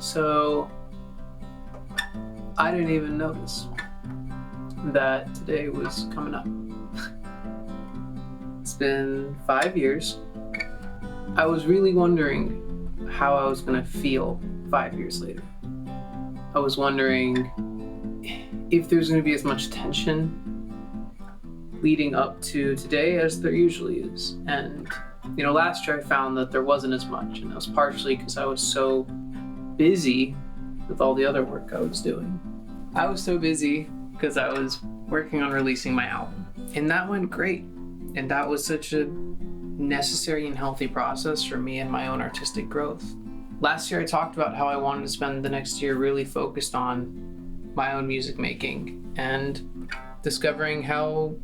So I didn't even notice that today was coming up. It's been 5 years. I was really wondering how I was gonna feel 5 years later. I was wondering if there's gonna be as much tension leading up to today as there usually is. And last year I found that there wasn't as much, and that was partially because I was so busy with all the other work I was doing. I was so busy because I was working on releasing my album, and that went great. And that was such a necessary and healthy process for me and my own artistic growth. Last year I talked about how I wanted to spend the next year really focused on my own music making and discovering how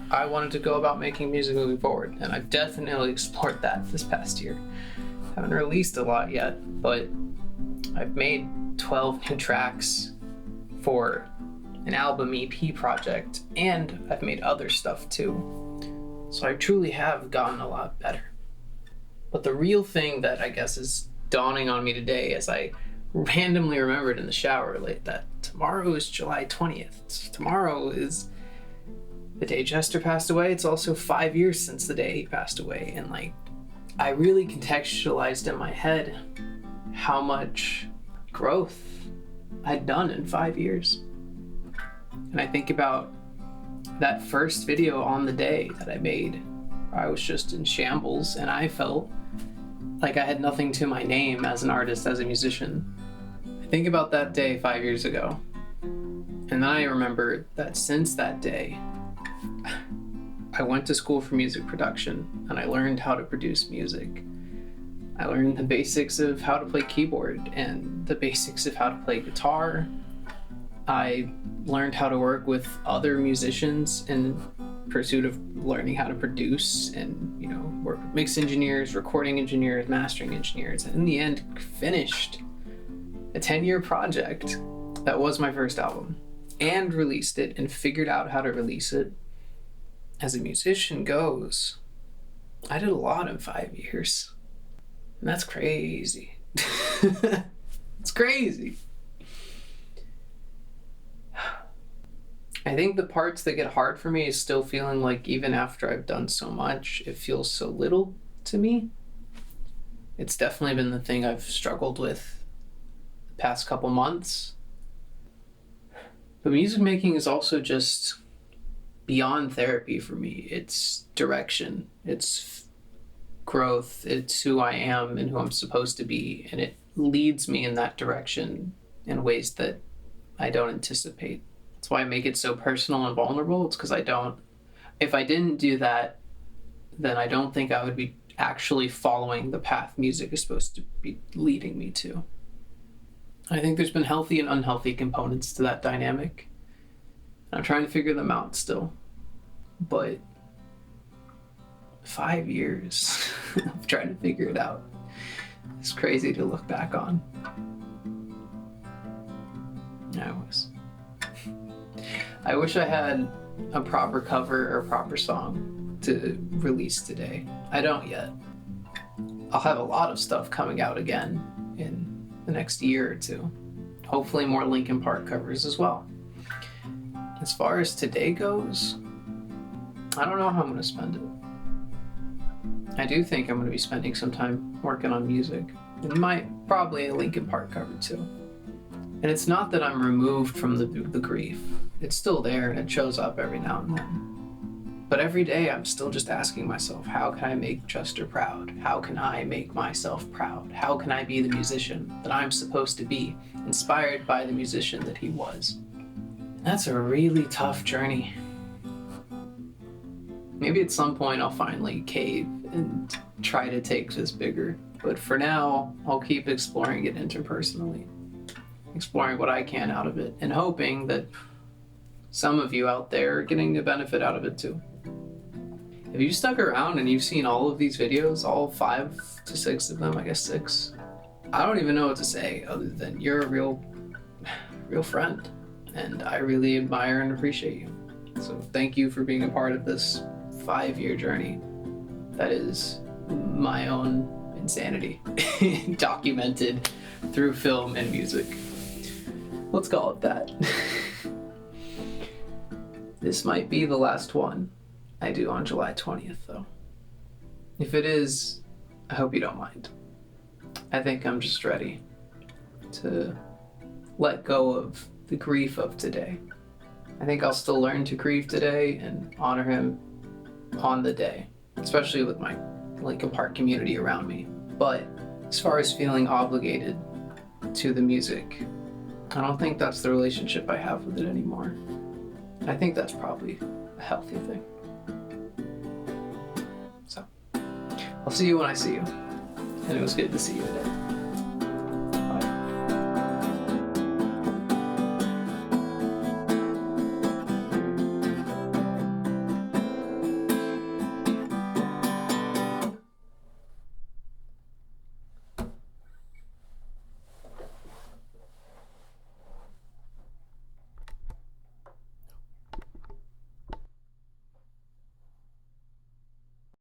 I wanted to go about making music moving forward. And I've definitely explored that this past year. I haven't released a lot yet, but I've made 12 new tracks for an album EP project, and I've made other stuff too. So I truly have gotten a lot better. But the real thing that I guess is dawning on me today, as I randomly remembered in the shower late, that tomorrow is July 20th. Tomorrow is the day Chester passed away. It's also 5 years since the day he passed away. And I really contextualized in my head how much growth I'd done in 5 years. And I think about that first video on the day that I made, where I was just in shambles and I felt like I had nothing to my name as an artist, as a musician. I think about that day 5 years ago, and then I remember that since that day, I went to school for music production and I learned how to produce music. I learned the basics of how to play keyboard and the basics of how to play guitar. I learned how to work with other musicians in pursuit of learning how to produce and, work with mix engineers, recording engineers, mastering engineers, and in the end finished a 10-year project that was my first album and released it and figured out how to release it. As a musician goes, I did a lot in 5 years. And that's crazy. It's crazy. I think the parts that get hard for me is still feeling like even after I've done so much, it feels so little to me. It's definitely been the thing I've struggled with the past couple months. But music making is also just beyond therapy for me. It's direction, it's growth, it's who I am and who I'm supposed to be, and it leads me in that direction in ways that I don't anticipate. That's why I make it so personal and vulnerable. It's because if I didn't do that, then I don't think I would be actually following the path music is supposed to be leading me to. I think there's been healthy and unhealthy components to that dynamic. I'm trying to figure them out still. But 5 years of trying to figure it out. It's crazy to look back on. I wish I had a proper cover or a proper song to release today. I don't yet. I'll have a lot of stuff coming out again in the next year or two. Hopefully more Linkin Park covers as well. As far as today goes, I don't know how I'm going to spend it. I do think I'm going to be spending some time working on music. And probably a Linkin Park cover too. And it's not that I'm removed from the grief. It's still there and it shows up every now and then. But every day I'm still just asking myself, how can I make Chester proud? How can I make myself proud? How can I be the musician that I'm supposed to be, inspired by the musician that he was? That's a really tough journey. Maybe at some point I'll finally cave and try to take this bigger. But for now, I'll keep exploring it interpersonally. Exploring what I can out of it and hoping that some of you out there are getting a benefit out of it too. If you stuck around and you've seen all of these videos, all 5 to 6 of them, I guess 6, I don't even know what to say other than you're a real friend, and I really admire and appreciate you. So thank you for being a part of this 5-year journey that is my own insanity documented through film and music. Let's call it that. This might be the last one I do on July 20th, though. If it is, I hope you don't mind. I think I'm just ready to let go of the grief of today. I think I'll still learn to grieve today and honor him on the day, especially with my Linkin Park community around me. But as far as feeling obligated to the music, I don't think that's the relationship I have with it anymore. I think that's probably a healthy thing. So, I'll see you when I see you. And it was good to see you today.